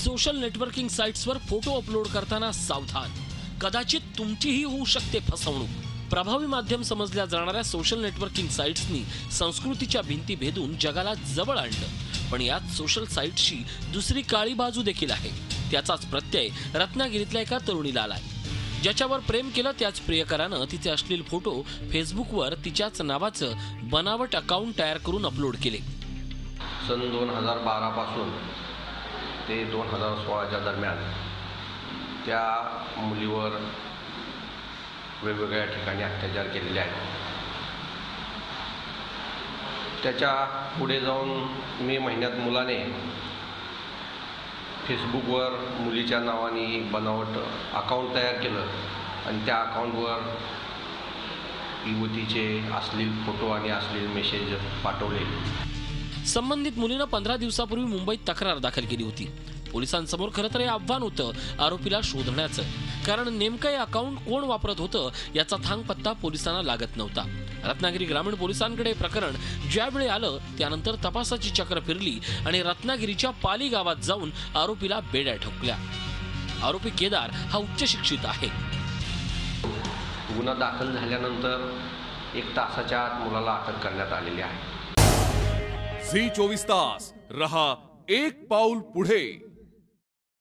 Social networking साइट्सवर photo upload करताना सावधान, कदाचित तुमचीही होऊ शकते फसवणूक। प्रभावी माध्यम समजल्या जाणाऱ्या सोशल नेटवर्किंग साइट्सनी संस्कृतीच्या भिंती भेदून जगाला जवळ आणलं, पण यात सोशल साइट्सची दुसरी काळी बाजू देखील आहे। त्याचाच प्रत्यय रत्नागिरीतल्या एका तरुणीला आलाय। ज्याच्यावर प्रेम केलं त्याच प्रियकरानं तिचे अश्लील फोटो फेसबुकवर तिच्याच नावाचं बनावट अकाउंट तयार करून अपलोड केले। सन 2012 पासून ते 2016च्या दरम्यान त्या मुलीवर वेगवेगळ्या ठिकाणी अत्याचार केलेले आहेत। त्याच्या पुढे जाऊन मे महिन्यात मुलाने फेसबुकवर मुलीच्या नावाने बनावट अकाउंट तयार केलं आणि त्या अकाउंटवर युवतीचे अश्लील फोटो आणि अश्लील मेसेज पाठवले। संबंधित मुलीनं 15 दिवसापूर्वी मुंबईत तक्रार दाखल केली होती। पोलिसांसमोर खरं तर हे आव्हान होतं आरोपीला शोधण्याचं, कारण नेमकं हे अकाउंट कोण वापरत होतं याचा थांगपत्ता पोलिसांना लागत नव्हता। रत्नागिरी ग्रामीण पोलिसांकडे प्रकरण ज्यावेळी आलं त्यानंतर तपासाची चक्र फिरली आणि रत्नागिरीच्या पाली गावात जाऊन आरोपीला बेड्या ठोकल्या। आरोपी केदार हा उच्च शिक्षित आहे। गुन्हा दाखल झाल्यानंतर 1 तासाच्या आत मुलाला अटक करण्यात आलेली आहे। झी 24 तास रहा एक पाऊल पुढे।